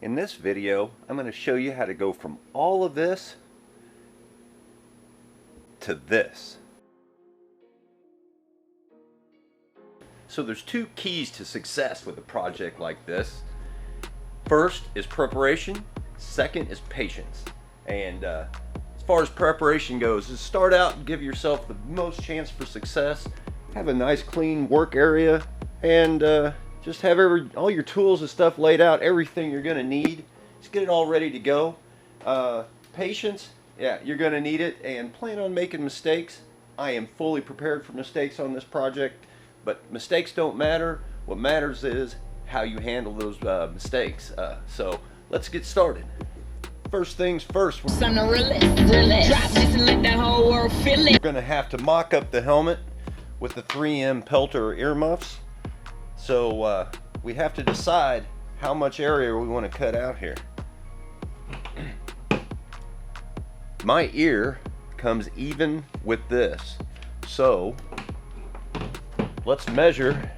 In this video, I'm going to show you how to go from all of this to this. So there's two keys to success with a project like this. First is preparation, second is patience. And as far as preparation goes, is start out and give yourself the most chance for success. Have a nice clean work area and just have all your tools and stuff laid out, everything you're going to need. Just get it all ready to go. Patience, yeah, you're going to need it, and plan on making mistakes. I am fully prepared for mistakes on this project, but mistakes don't matter. What matters is how you handle those mistakes. So let's get started. First things first, we're going to have to mock up the helmet with the 3M Pelter earmuffs. So we have to decide how much area we want to cut out here. My ear comes even with this, so let's measure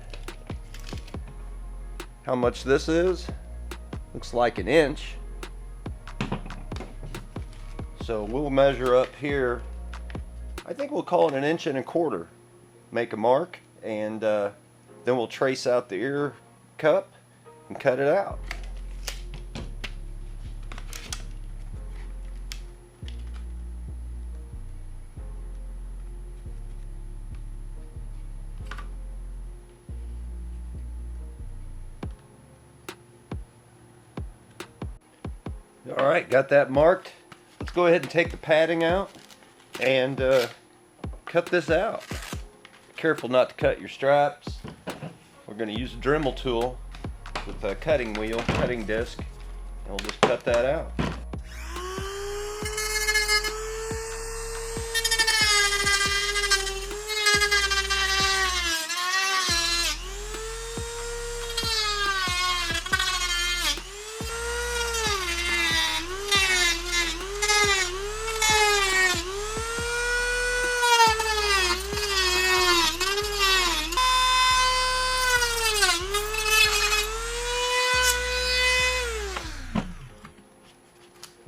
how much this is. Looks like an inch. So we'll measure up here. I think we'll call it 1.25 inches. Make a mark, and then we'll trace out the ear cup and cut it out. All right, got that marked. Let's go ahead and take the padding out and cut this out. Careful not to cut your straps. We're going to use a Dremel tool with a cutting wheel, cutting disc, and we'll just cut that out.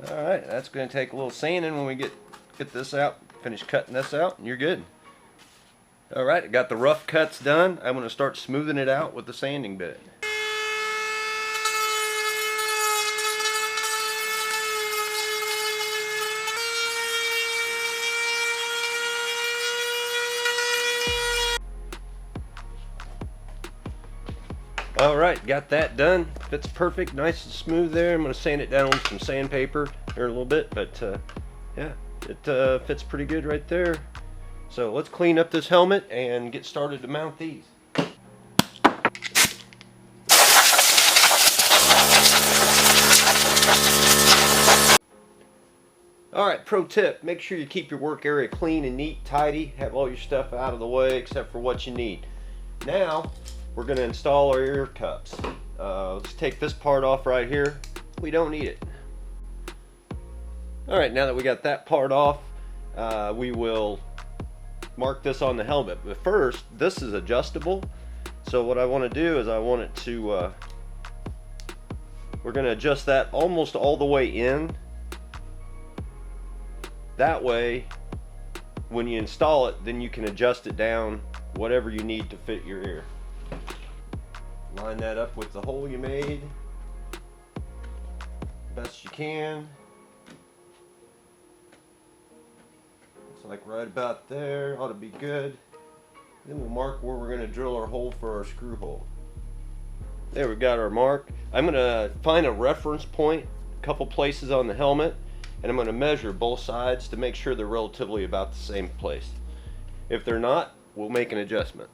Alright, that's going to take a little sanding when we get this out, finish cutting this out, and you're good. Alright, I got the rough cuts done. I'm going to start smoothing it out with the sanding bit. Alright, got that done. Fits perfect, nice and smooth there. I'm going to sand it down with some sandpaper here a little bit, but yeah, it fits pretty good right there. So let's clean up this helmet and get started to mount these. Alright, pro tip, make sure you keep your work area clean and neat, tidy. Have all your stuff out of the way except for what you need. Now, we're going to install our ear cups. Let's take this part off right here. We don't need it. Alright, now that we got that part off, we will mark this on the helmet. But first, this is adjustable. So what I want to do is I want it to, we're going to adjust that almost all the way in. That way, when you install it, then you can adjust it down whatever you need to fit your ear. Line that up with the hole you made best you can. Looks like right about there, ought to be good. Then we'll mark where we're going to drill our hole for our screw hole. There, we got our mark. I'm going to find a reference point a couple places on the helmet, and I'm going to measure both sides to make sure they're relatively about the same place. If they're not, we'll make an adjustment.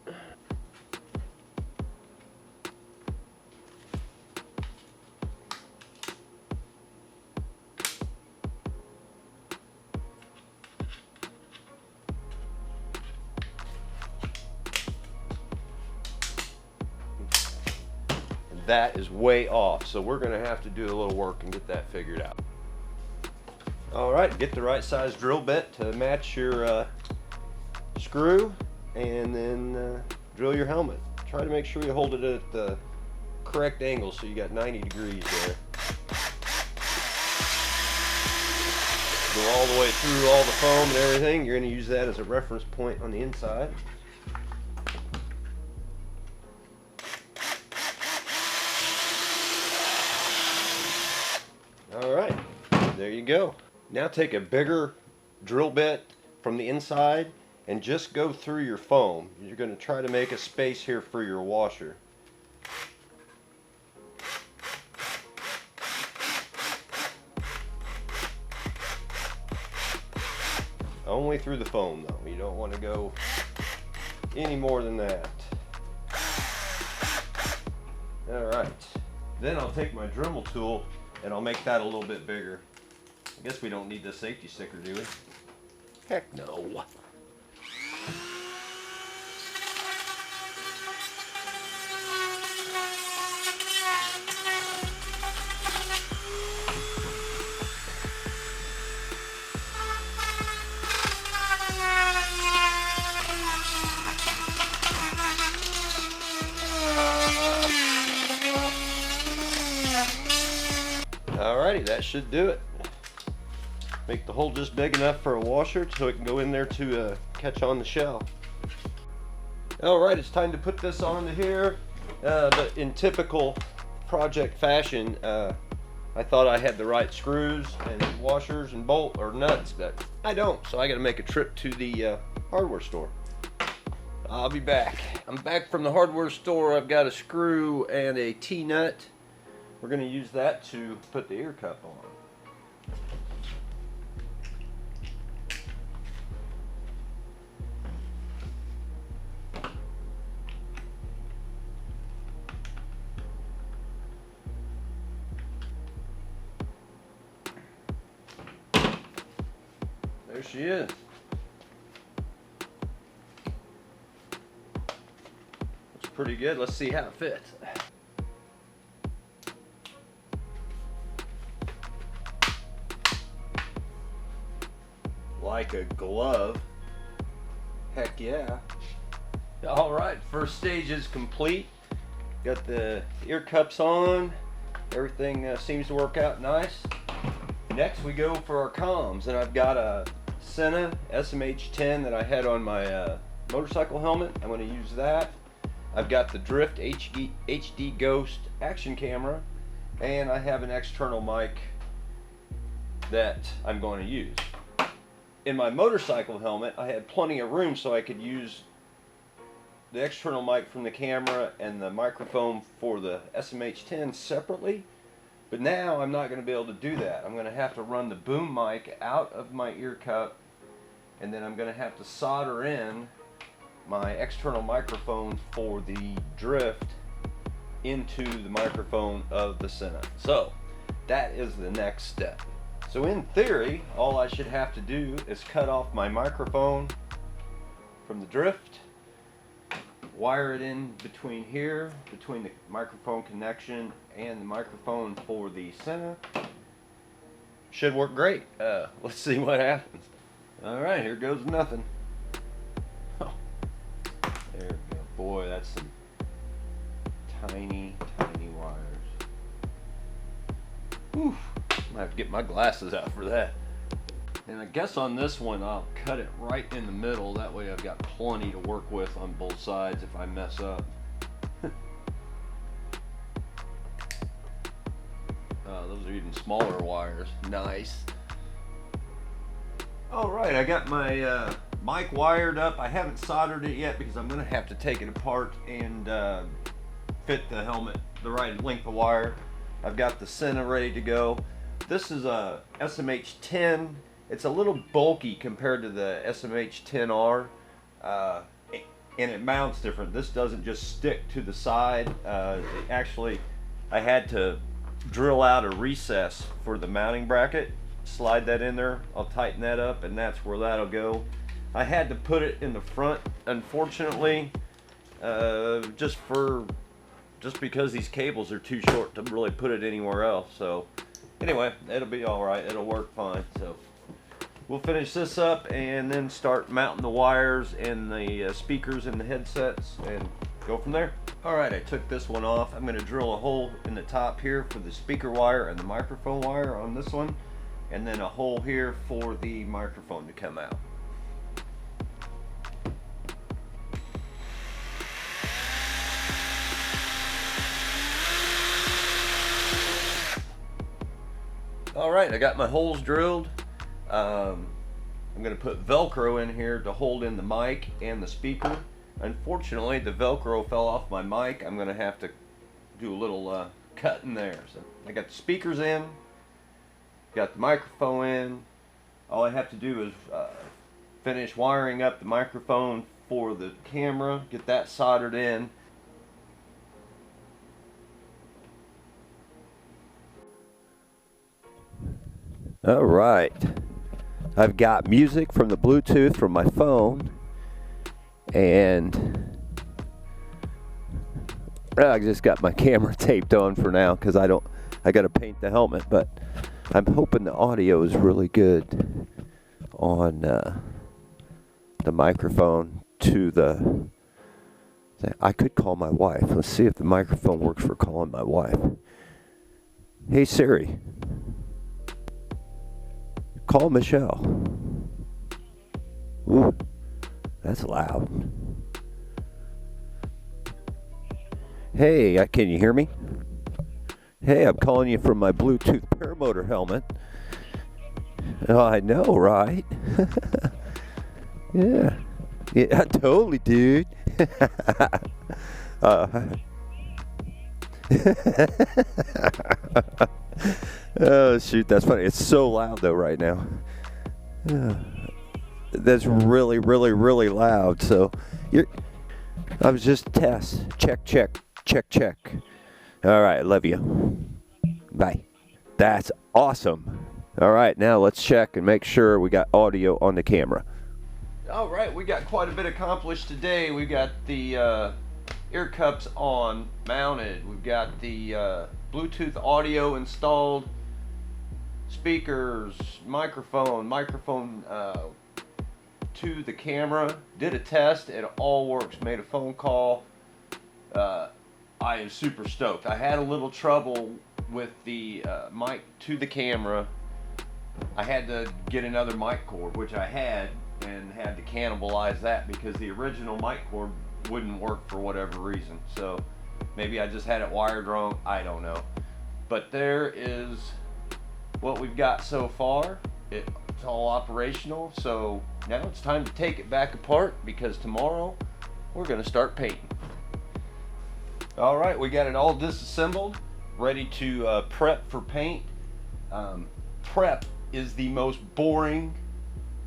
That is way off, so we're going to have to do a little work and get that figured out. Alright, get the right size drill bit to match your screw, and then drill your helmet. Try to make sure you hold it at the correct angle so you got 90 degrees there. Go all the way through all the foam and everything. You're going to use that as a reference point on the inside. All right, there you go. Now take a bigger drill bit from the inside and just go through your foam. You're going to try to make a space here for your washer. Only through the foam though. You don't want to go any more than that. All right. Then I'll take my Dremel tool and I'll make that a little bit bigger. I guess we don't need the safety sticker, do we? Heck no. Alrighty, that should do it. Make the hole just big enough for a washer so it can go in there to catch on the shell. Alright, it's time to put this onto here. But in typical project fashion, I thought I had the right screws and washers and bolt or nuts, but I don't. So I got to make a trip to the hardware store. I'll be back. I'm back from the hardware store. I've got a screw and a T-nut. We're going to use that to put the ear cup on. There she is. Looks pretty good. Let's see how it fits. Like a glove. Heck yeah. All right, first stage is complete. Got the ear cups on. Everything seems to work out nice. Next we go for our comms, and I've got a Sena SMH10 that I had on my motorcycle helmet. I'm going to use that. I've got the Drift HD Ghost action camera, and I have an external mic that I'm going to use. In my motorcycle helmet, I had plenty of room so I could use the external mic from the camera and the microphone for the SMH10 separately. But now I'm not going to be able to do that. I'm going to have to run the boom mic out of my ear cup, and then I'm going to have to solder in my external microphone for the Drift into the microphone of the Sena. So that is the next step. So in theory, all I should have to do is cut off my microphone from the Drift, wire it in between here, between the microphone connection and the microphone for the Sena. Should work great. Let's see what happens. Alright, here goes nothing. Oh, there we go. Boy, that's some tiny, tiny wires. Whew. I have to get my glasses out for that. And I guess on this one I'll cut it right in the middle. That way I've got plenty to work with on both sides if I mess up. Those are even smaller wires. Nice. Alright, I got my mic wired up. I haven't soldered it yet because I'm going to have to take it apart and fit the helmet the right length of wire. I've got the Sena ready to go. This is a SMH10. It's a little bulky compared to the SMH10R, and it mounts different. This doesn't just stick to the side. Actually, I had to drill out a recess for the mounting bracket, slide that in there. I'll tighten that up, and that's where that'll go. I had to put it in the front, unfortunately, just because these cables are too short to really put it anywhere else. So anyway, it'll be all right. It'll work fine. So we'll finish this up and then start mounting the wires and the speakers and the headsets and go from there. All right, I took this one off. I'm going to drill a hole in the top here for the speaker wire and the microphone wire on this one. and then a hole here for the microphone to come out. Alright, I got my holes drilled. I'm going to put Velcro in here to hold in the mic and the speaker. Unfortunately, the Velcro fell off my mic. I'm going to have to do a little cut in there. So I got the speakers in, got the microphone in. All I have to do is finish wiring up the microphone for the camera, get that soldered in. All right, I've got music from the Bluetooth from my phone, and I just got my camera taped on for now because I got to paint the helmet, but I'm hoping the audio is really good on the microphone to the. I could call my wife. Let's see if the microphone works for calling my wife. Hey Siri. Call Michelle. Ooh, that's loud. Hey, can you hear me? Hey, I'm calling you from my Bluetooth Paramotor helmet. Oh, I know, right? Yeah, totally, dude. Oh shoot, that's funny. It's so loud though right now. That's really, really, really loud. So I was just test. Check. All right, love you. Bye. That's awesome. All right, now let's check and make sure we got audio on the camera. All right, we got quite a bit accomplished today. We got the ear cups on, mounted. We've got the Bluetooth audio installed, speakers, microphone to the camera. Did a test, it all works. Made a phone call. I am super stoked. I had a little trouble with the mic to the camera. I had to get another mic cord, which I had, and had to cannibalize that because the original mic cord wouldn't work for whatever reason. So maybe I just had it wired wrong, I don't know. But there is what we've got so far. It's all operational, so now it's time to take it back apart because tomorrow we're going to start painting. All right, we got it all disassembled, ready to prep for paint. Prep is the most boring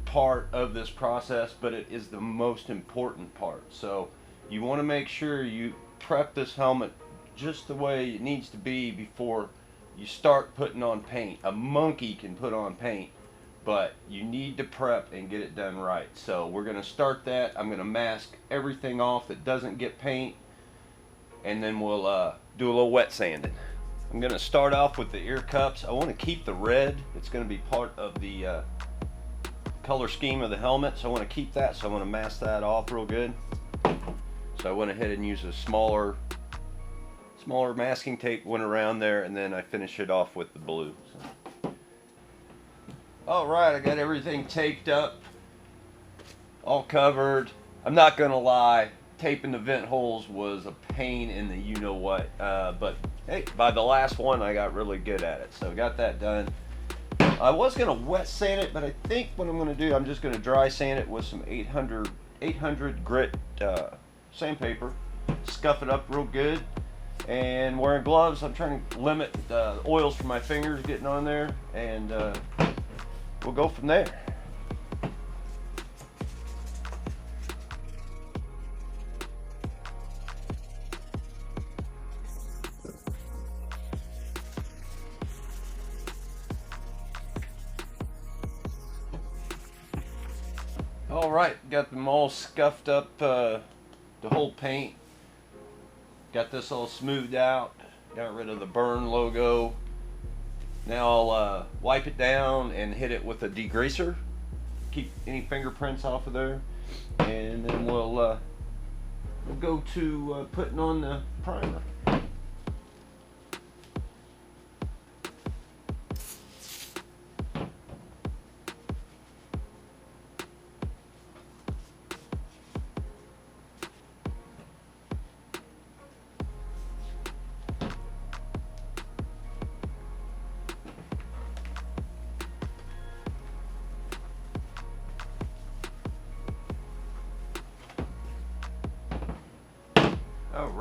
part of this process, but it is the most important part. So you want to make sure you prep this helmet just the way it needs to be before you start putting on paint. A monkey can put on paint, but you need to prep and get it done right. So we're going to start that. I'm going to mask everything off that doesn't get paint, and then we'll do a little wet sanding. I'm going to start off with the ear cups. I want to keep the red. It's going to be part of the color scheme of the helmet, so I want to keep that. So I want to mask that off real good. So I went ahead and used a smaller masking tape, went around there, and then I finished it off with the blue. So. All right, I got everything taped up, all covered. I'm not gonna lie, taping the vent holes was a pain in the you-know-what, but hey, by the last one, I got really good at it, so got that done. I was gonna wet sand it, but I think what I'm gonna do, I'm just gonna dry sand it with some 800 grit sandpaper, scuff it up real good, and wearing gloves. I'm trying to limit the oils from my fingers getting on there, and we'll go from there. All right, got them all scuffed up, the whole paint. Got this all smoothed out, got rid of the burn logo. Now I'll wipe it down and hit it with a degreaser, keep any fingerprints off of there, and then we'll go to putting on the primer.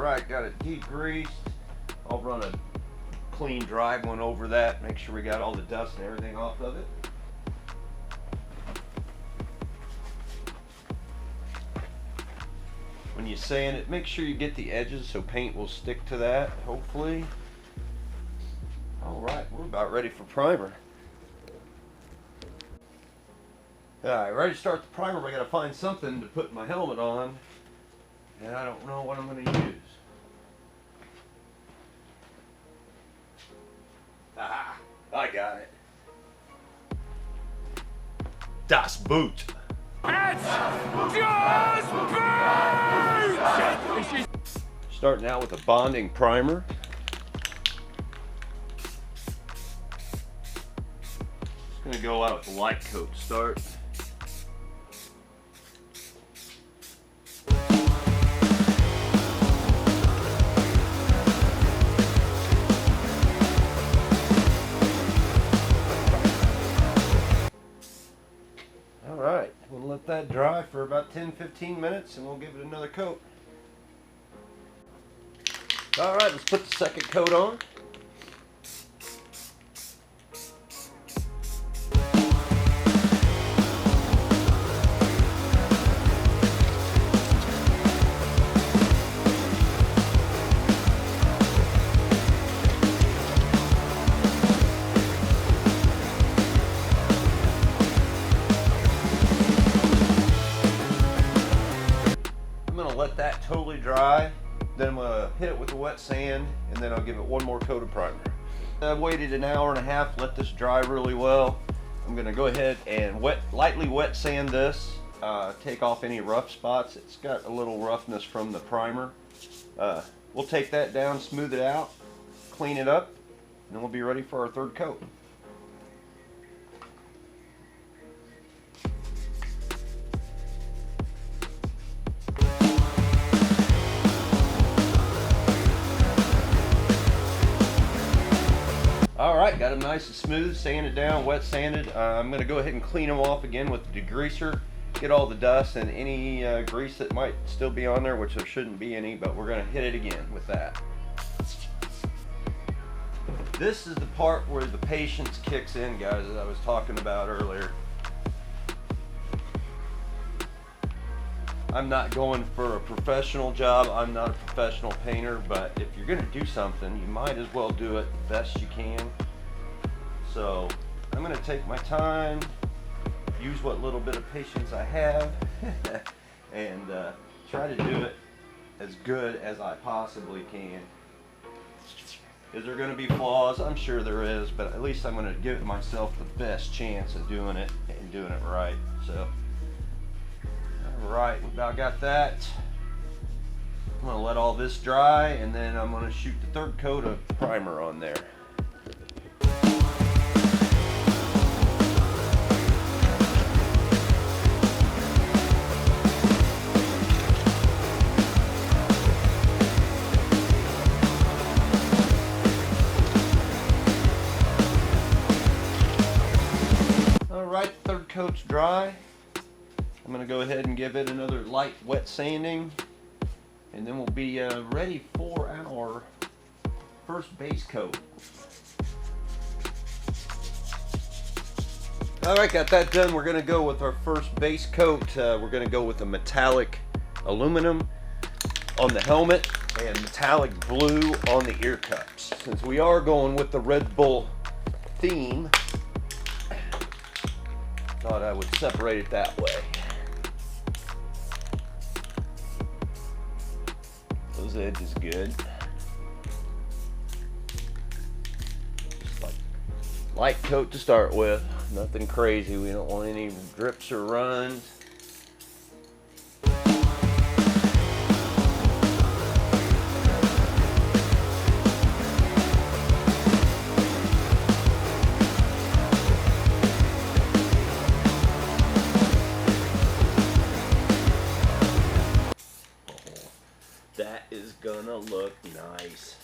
Alright, got it degreased. I'll run a clean dry one over that, make sure we got all the dust and everything off of it. When you sand it, make sure you get the edges so paint will stick to that, hopefully. Alright, we're about ready for primer. Alright, ready to start the primer. I gotta find something to put my helmet on, and I don't know what I'm gonna use. Ah, I got it. Das Boot. Starting out with a bonding primer. Just gonna go out with a light coat to start. Alright, we'll let that dry for about 10-15 minutes and we'll give it another coat. Alright, let's put the second coat on. Let that totally dry, then I'm going to hit it with the wet sand, and then I'll give it one more coat of primer. I've waited an hour and a half, let this dry really well. I'm going to go ahead and lightly wet sand this, take off any rough spots. It's got a little roughness from the primer. We'll take that down, smooth it out, clean it up, and then we'll be ready for our third coat. Alright, got them nice and smooth, sanded down, wet sanded. I'm going to go ahead and clean them off again with the degreaser, get all the dust and any grease that might still be on there, which there shouldn't be any, but we're going to hit it again with that. This is the part where the patience kicks in, guys, as I was talking about earlier. I'm not going for a professional job. I'm not a professional painter, but if you're going to do something, you might as well do it the best you can. So I'm going to take my time, use what little bit of patience I have, and try to do it as good as I possibly can. Is there going to be flaws? I'm sure there is, but at least I'm going to give myself the best chance of doing it and doing it right. So. Alright, we about got that. I'm going to let all this dry, and then I'm going to shoot the third coat of primer on there. Alright, third coat's dry. I'm going to go ahead and give it another light wet sanding, and then we'll be ready for our first base coat. Alright, got that done. We're going to go with our first base coat. We're going to go with a metallic aluminum on the helmet and metallic blue on the ear cups. Since we are going with the Red Bull theme, thought I would separate it that way. Those edges good. Just like light coat to start with. Nothing crazy. We don't want any drips or runs. That is gonna look nice.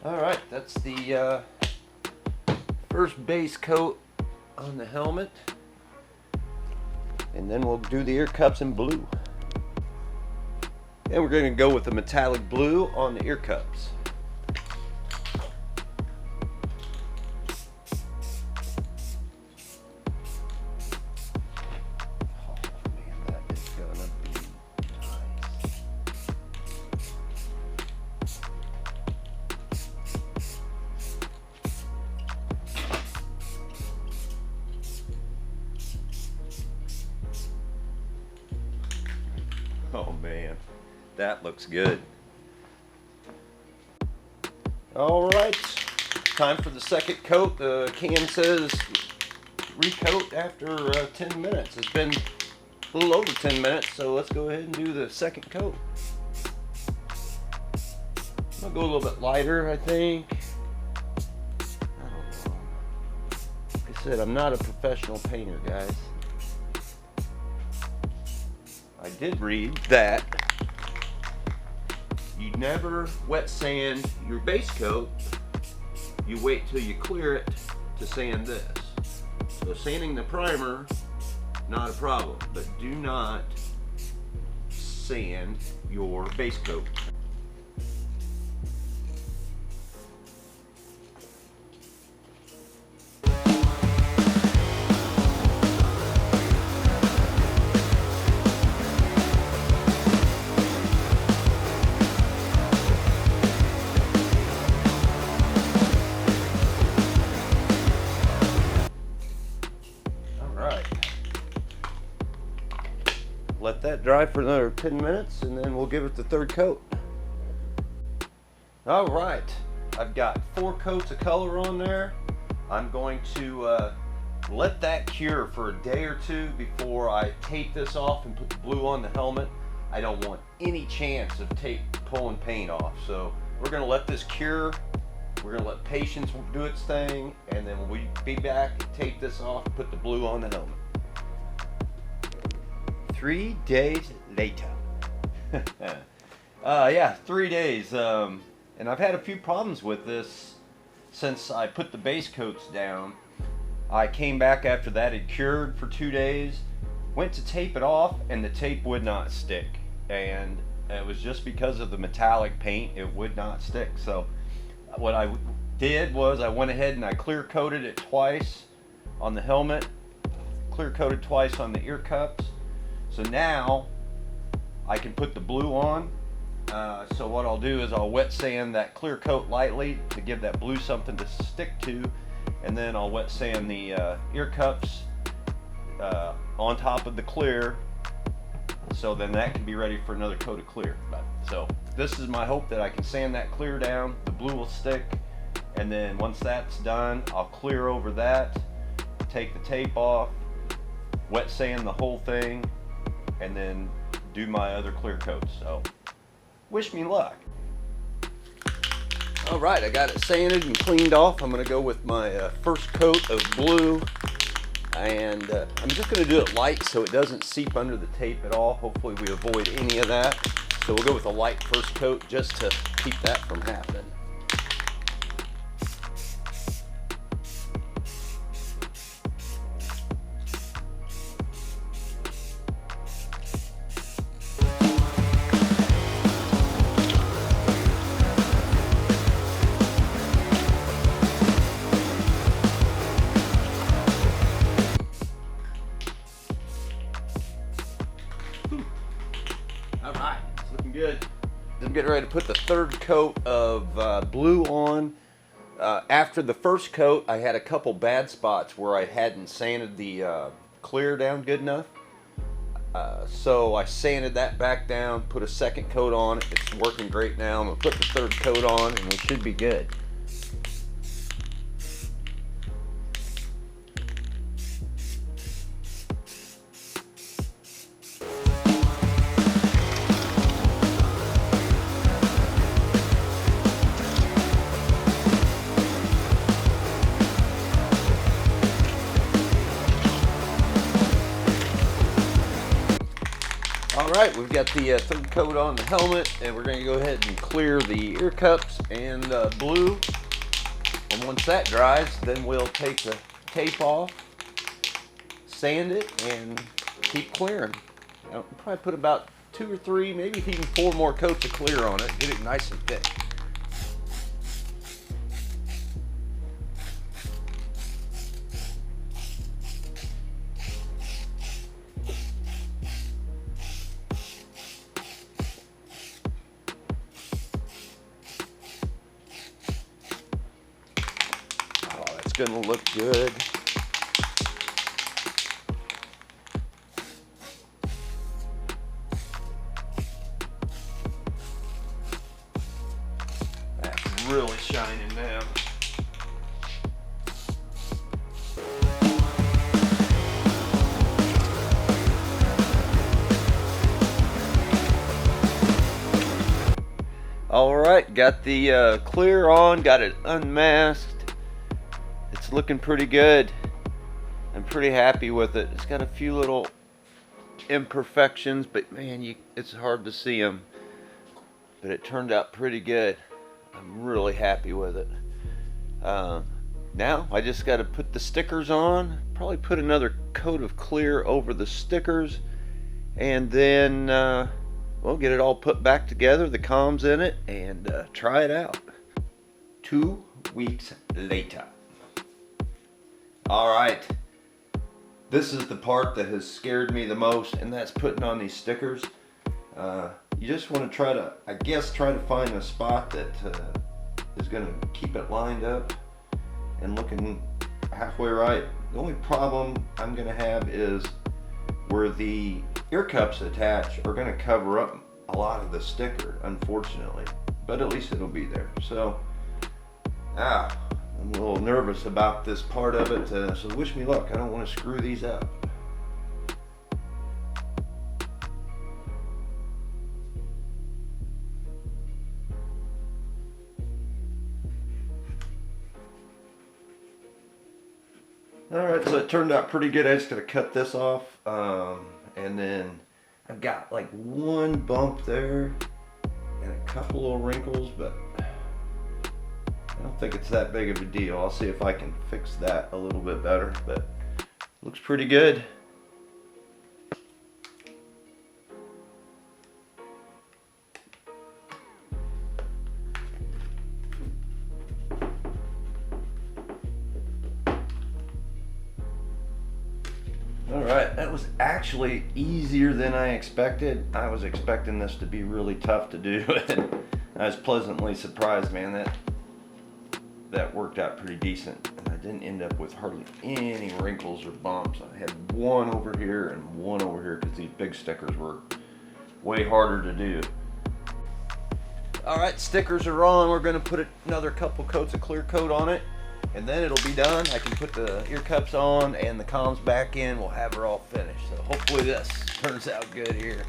Alright, that's the first base coat on the helmet. And then we'll do the ear cups in blue. And we're going to go with the metallic blue on the ear cups. Oh man, that looks good. All right, time for the second coat. The can says recoat after 10 minutes. It's been a little over 10 minutes, so let's go ahead and do the second coat. I'll go a little bit lighter, I think. I don't know. Like I said, I'm not a professional painter, guys. I did read that you never wet sand your base coat. You wait till you clear it to sand this. So sanding the primer, not a problem, but do not sand your base coat. Let that dry for another 10 minutes and then we'll give it the third coat. All right, I've got 4 coats of color on there. I'm going to let that cure for a day or two before I tape this off and put the blue on the helmet. I don't want any chance of pulling paint off. So we're gonna let this cure. We're gonna let patience do its thing, and then we'll be back and tape this off and put the blue on the helmet. 3 days later. Yeah, 3 days. And I've had a few problems with this since I put the base coats down. I came back after that had cured for 2 days, went to tape it off, and the tape would not stick. And it was just because of the metallic paint, it would not stick. So what I did was I went ahead and I clear coated it twice on the helmet, clear coated twice on the ear cups. So now I can put the blue on. So what I'll do is I'll wet sand that clear coat lightly to give that blue something to stick to, and then I'll wet sand the ear cups on top of the clear, so then that can be ready for another coat of clear. So this is my hope, that I can sand that clear down, the blue will stick, and then once that's done, I'll clear over that, take the tape off, wet sand the whole thing, and then do my other clear coats. So wish me luck. All right, I got it sanded and cleaned off. I'm gonna go with my first coat of blue, and I'm just gonna do it light so it doesn't seep under the tape at all. Hopefully we avoid any of that. So we'll go with a light first coat just to keep that from happening. All right, it's looking good. I'm getting ready to put the third coat of blue on. After the first coat, I had a couple bad spots where I hadn't sanded the clear down good enough. So I sanded that back down, put a second coat on. It's working great now. I'm gonna put the third coat on and we should be good. right, we've got the third coat on the helmet, and we're going to go ahead and clear the ear cups and blue. And once that dries, then we'll take the tape off, sand it, and keep clearing. I'll probably put about 2 or 3, maybe even 4 more coats of clear on it, get it nice and thick. Oh, that's gonna look good. Really shining now. All right, got the clear on, got it unmasked. It's looking pretty good. I'm pretty happy with it. It's got a few little imperfections, but man, it's hard to see them. But it turned out pretty good. I'm really happy with it. Now I just got to put the stickers on, probably put another coat of clear over the stickers, and then we'll get it all put back together, the comms in it, and try it out. 2 weeks later. Alright, this is the part that has scared me the most, and that's putting on these stickers. You just want to try to find a spot that is going to keep it lined up and looking halfway right. The only problem I'm going to have is where the ear cups attach are going to cover up a lot of the sticker, unfortunately, but at least it'll be there. So I'm a little nervous about this part of it, so wish me luck. I don't want to screw these up. Alright, so it turned out pretty good. I just gotta cut this off, and then I've got like 1 bump there and a couple little wrinkles, but I don't think it's that big of a deal. I'll see if I can fix that a little bit better, but looks pretty good. Alright, that was actually easier than I expected. I was expecting this to be really tough to do, and I was pleasantly surprised, man. That worked out pretty decent, and I didn't end up with hardly any wrinkles or bumps. I had 1 over here and 1 over here because these big stickers were way harder to do. Alright, stickers are on. We're going to put another couple coats of clear coat on it, and then it'll be done. I can put the ear cups on and the comms back in. We'll have her all finished. So hopefully this turns out good here.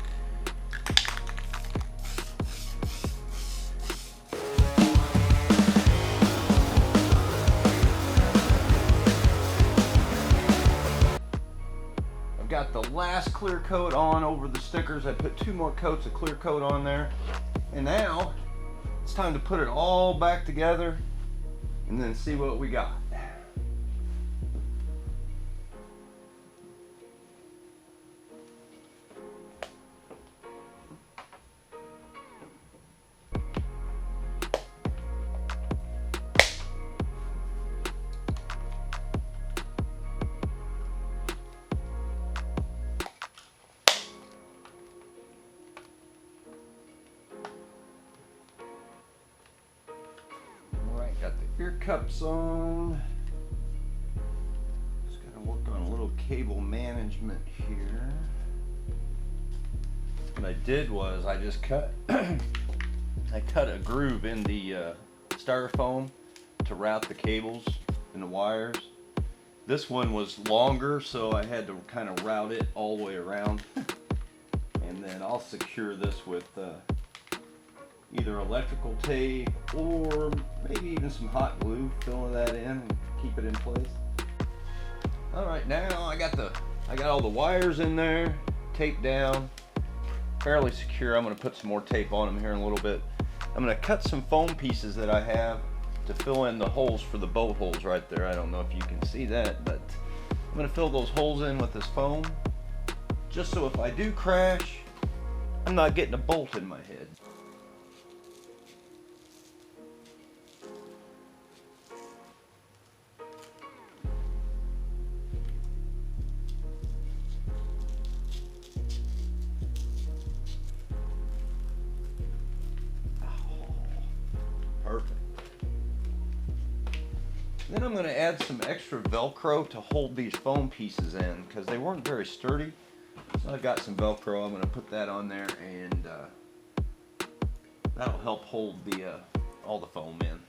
I've got the last clear coat on over the stickers. I put 2 more coats of clear coat on there. And now it's time to put it all back together and then see what we got. Got the ear cups on. Just gotta work on a little cable management here. What I did was I just cut I cut a groove in the styrofoam to route the cables and the wires. This one was longer, so I had to kind of route it all the way around. And then I'll secure this with either electrical tape or maybe even some hot glue, fill that in and keep it in place. All right, now I got all the wires in there, taped down. fairly secure. I'm going to put some more tape on them here in a little bit. I'm going to cut some foam pieces that I have to fill in the holes for the bolt holes right there. I don't know if you can see that, but I'm going to fill those holes in with this foam, just so if I do crash, I'm not getting a bolt in my head. Perfect. Then I'm going to add some extra Velcro to hold these foam pieces in because they weren't very sturdy. So I've got some Velcro. I'm going to put that on there, and that'll help hold the all the foam in.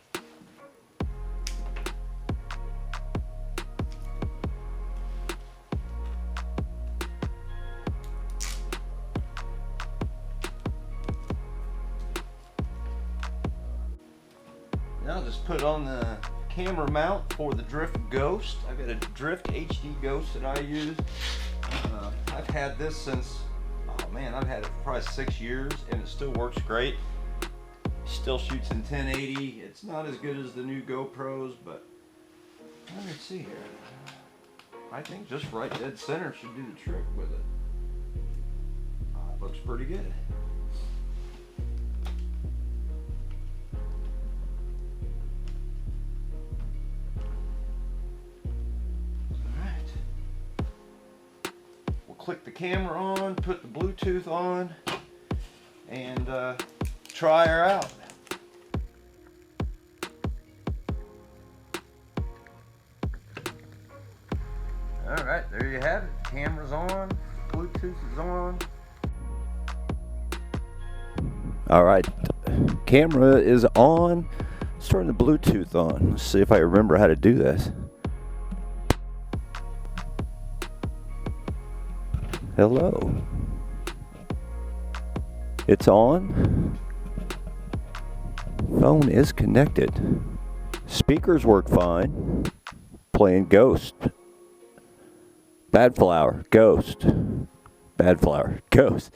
Now I'll just put on the camera mount for the Drift Ghost. I've got a Drift HD Ghost that I use. I've had this since, oh man, I've had it for probably 6 years, and it still works great. Still shoots in 1080. It's not as good as the new GoPros, but let's see here. I think just right dead center should do the trick with it. It looks pretty good. Click the camera on, put the Bluetooth on, and try her out. Alright, there you have it. Camera's on, Bluetooth is on. Alright, camera is on. Let's turn the Bluetooth on. Let's see if I remember how to do this. Hello. It's on. Phone is connected. Speakers work fine. Playing Ghost. Bad Flower. Ghost. Bad Flower. Ghost.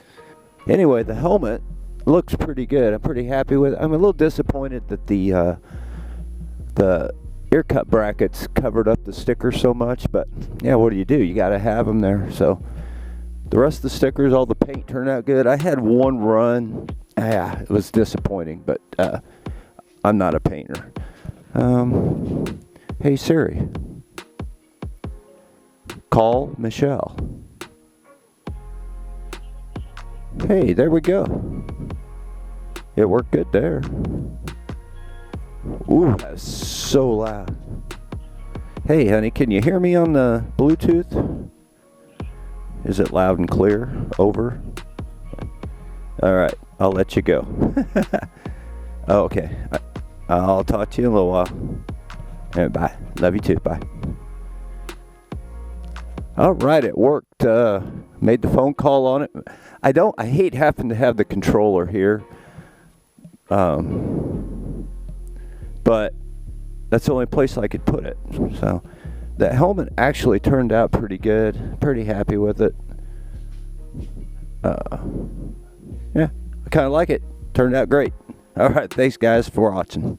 Anyway, the helmet looks pretty good. I'm pretty happy with it. I'm a little disappointed that the ear cup brackets covered up the sticker so much, but yeah, what do? You got to have them there. So the rest of the stickers, all the paint turned out good. I had one run. Yeah, it was disappointing, but I'm not a painter. Hey Siri, call Michelle. Hey, there we go. It worked good there. Ooh, that's so loud. Hey honey, can you hear me on the Bluetooth? Is it loud and clear? Over? Alright, I'll let you go. Oh, okay. I'll talk to you in a little while. Alright, bye. Love you too. Bye. Alright, it worked. Made the phone call on it. I hate having to have the controller here. But that's the only place I could put it. So the helmet actually turned out pretty good. Pretty happy with it. Yeah, I kind of like it. Turned out great. Alright, thanks guys for watching.